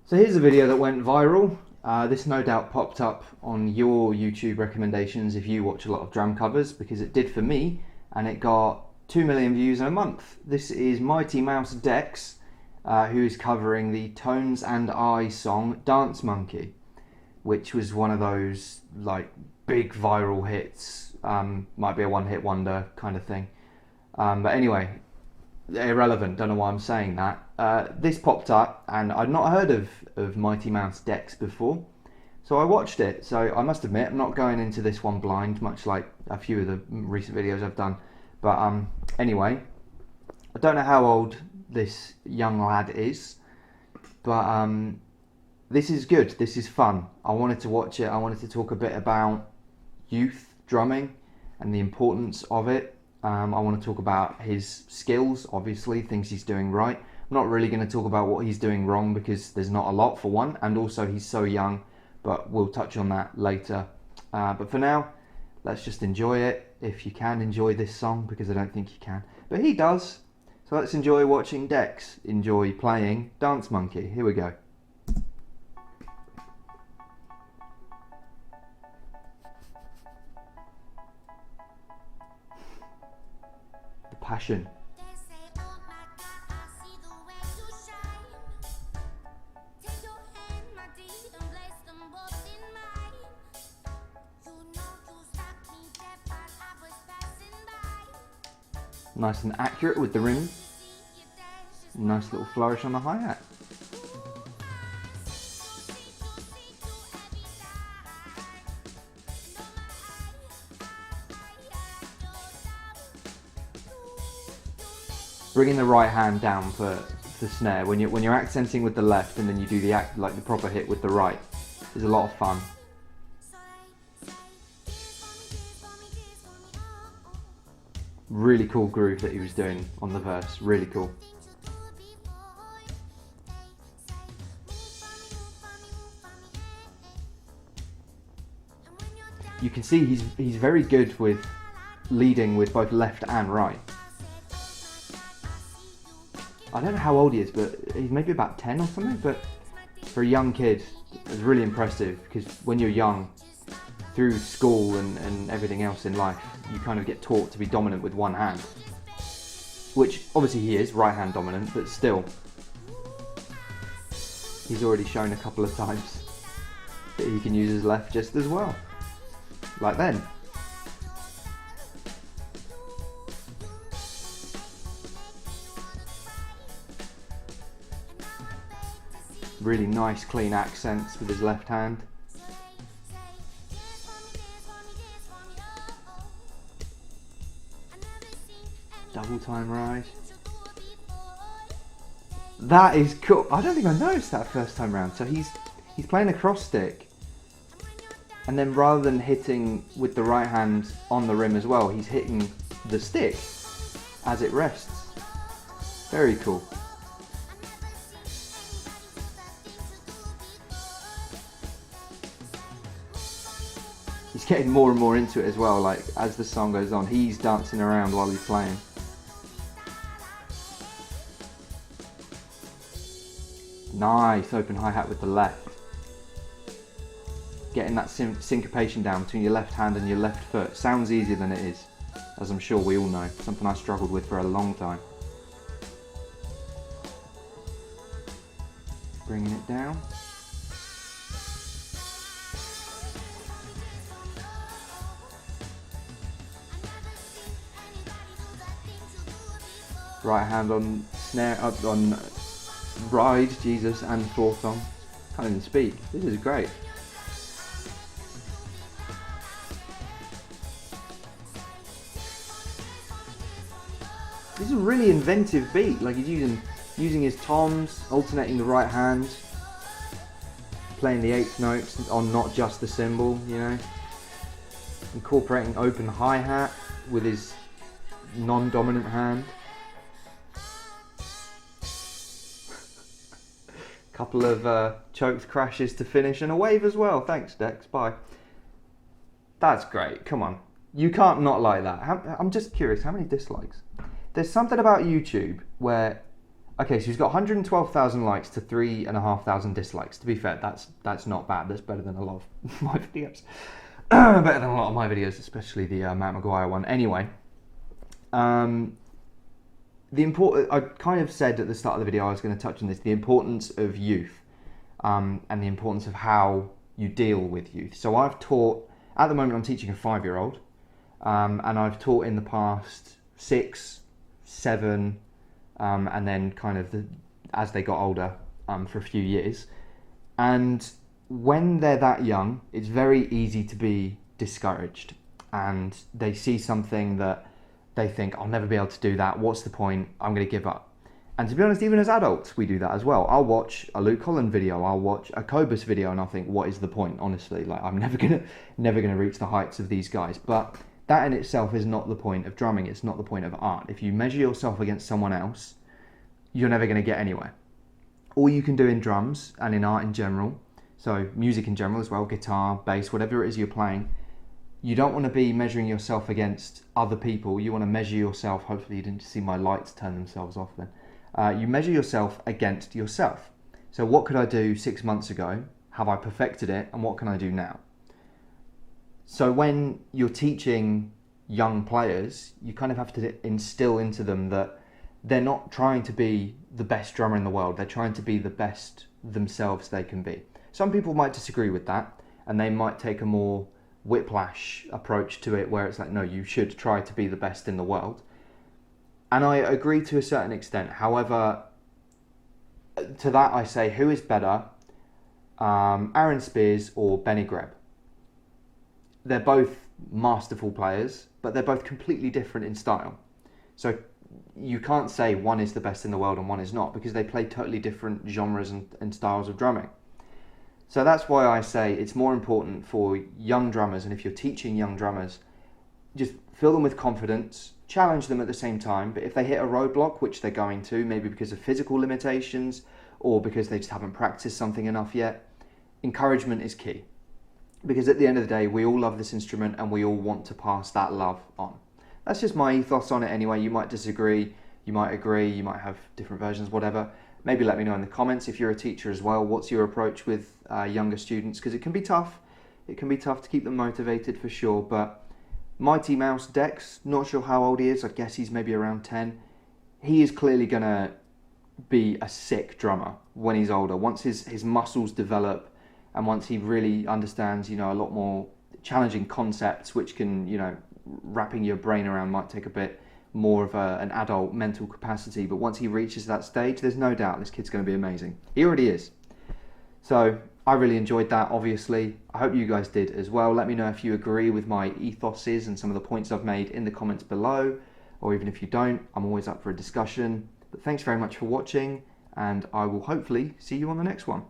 So here's a video that went viral. This no doubt popped up on your YouTube recommendations if you watch a lot of drum covers, because it did for me, and it got 2 million views in a month. This is MightyMouseDex, who is covering the Tones and I song Dance Monkey, which was one of those like big viral hits, might be a one-hit wonder kind of thing. But anyway, irrelevant, don't know why I'm saying that. This popped up and I'd not heard of MightyMouseDex before, so I watched it. So I must admit, I'm not going into this one blind, much like a few of the recent videos I've done. But anyway, I don't know how old this young lad is, but this is good, this is fun. I wanted to watch it, I wanted to talk a bit about youth drumming and the importance of it. I want to talk about his skills, obviously, things he's doing right. I'm not really going to talk about what he's doing wrong because there's not a lot, for one, and also he's so young, but we'll touch on that later. But for now, let's just enjoy it, if you can enjoy this song, because I don't think you can. But he does, so let's enjoy watching Dex enjoy playing Dance Monkey. Here we go. The passion. Nice and accurate with the rim. Nice little flourish on the hi-hat. Bringing the right hand down for the snare when you're accenting with the left, and then you do the proper hit with the right, is a lot of fun. Really cool groove that he was doing on the verse, really cool. You can see he's very good with leading with both left and right. I don't know how old he is, but he's maybe about 10 or something, but for a young kid, it's really impressive, because when you're young, through school and everything else in life, you kind of get taught to be dominant with one hand, which obviously he is right hand dominant, but still, he's already shown a couple of times that he can use his left just as well, like then. Really nice clean accents with his left hand. Double time ride. That is cool. I don't think I noticed that first time round. So he's playing a cross stick, and then rather than hitting with the right hand on the rim as well, he's hitting the stick as it rests. Very cool. He's getting more and more into it as well, like as the song goes on, he's dancing around while he's playing. Nice open hi-hat with the left. Getting that syncopation down between your left hand and your left foot sounds easier than it is, as I'm sure we all know, something I struggled with for a long time. Bringing it down. Right hand on snare, up on ride, Jesus, and fourth on. Can't even speak. This is great. This is a really inventive beat. Like he's using his toms, alternating the right hand, playing the eighth notes on not just the cymbal, you know. Incorporating open hi-hat with his non-dominant hand. Couple of choked crashes to finish, and a wave as well. Thanks, Dex. Bye. That's great. Come on. You can't not like that. I'm just curious, how many dislikes? There's something about YouTube where Okay, so he's got 112,000 likes to 3,500 dislikes. To be fair, that's not bad. That's better than a lot of my videos. Better than a lot of my videos, especially the Matt Maguire one. Anyway, I kind of said at the start of the video I was going to touch on this, the importance of youth, and the importance of how you deal with youth. So I've taught, at the moment I'm teaching a 5-year-old, and I've taught in the past 6, 7, and then kind of as they got older, for a few years. And when they're that young, it's very easy to be discouraged, and they see something that they think, I'll never be able to do that, what's the point, I'm going to give up. And to be honest, even as adults, we do that as well. I'll watch a Luke Holland video, I'll watch a Cobus video, and I'll think, what is the point, honestly? Like, I'm never gonna reach the heights of these guys. But that in itself is not the point of drumming, it's not the point of art. If you measure yourself against someone else, you're never going to get anywhere. All you can do in drums, and in art in general, so music in general as well, guitar, bass, whatever it is you're playing, you don't want to be measuring yourself against other people. You want to measure yourself, hopefully you didn't see my lights turn themselves off then. You measure yourself against yourself. So what could I do 6 months ago? Have I perfected it? And what can I do now? So when you're teaching young players, you kind of have to instill into them that they're not trying to be the best drummer in the world. They're trying to be the best themselves they can be. Some people might disagree with that, and they might take a more whiplash approach to it, where it's like, no, you should try to be the best in the world. And I agree to a certain extent. However, to that I say, who is better, Aaron Spears or Benny Greb? They're both masterful players, but they're both completely different in style. So you can't say one is the best in the world and one is not, because they play totally different genres and styles of drumming. So that's why I say it's more important for young drummers, and if you're teaching young drummers, just fill them with confidence, challenge them at the same time, but if they hit a roadblock, which they're going to, maybe because of physical limitations or because they just haven't practiced something enough yet, encouragement is key. Because at the end of the day, we all love this instrument and we all want to pass that love on. That's just my ethos on it anyway. You might disagree, you might agree, you might have different versions, whatever. Maybe let me know in the comments if you're a teacher as well. What's your approach with younger students? Because it can be tough. It can be tough to keep them motivated for sure. But MightyMouseDex, not sure how old he is. I guess he's maybe around 10. He is clearly going to be a sick drummer when he's older. Once his muscles develop and once he really understands, a lot more challenging concepts, which can, wrapping your brain around might take a bit more of an adult mental capacity, but once he reaches that stage, there's no doubt this kid's going to be amazing. He already is. So I really enjoyed that, obviously. I hope you guys did as well. Let me know if you agree with my ethoses and some of the points I've made in the comments below, or even if you don't, I'm always up for a discussion. But thanks very much for watching, and I will hopefully see you on the next one.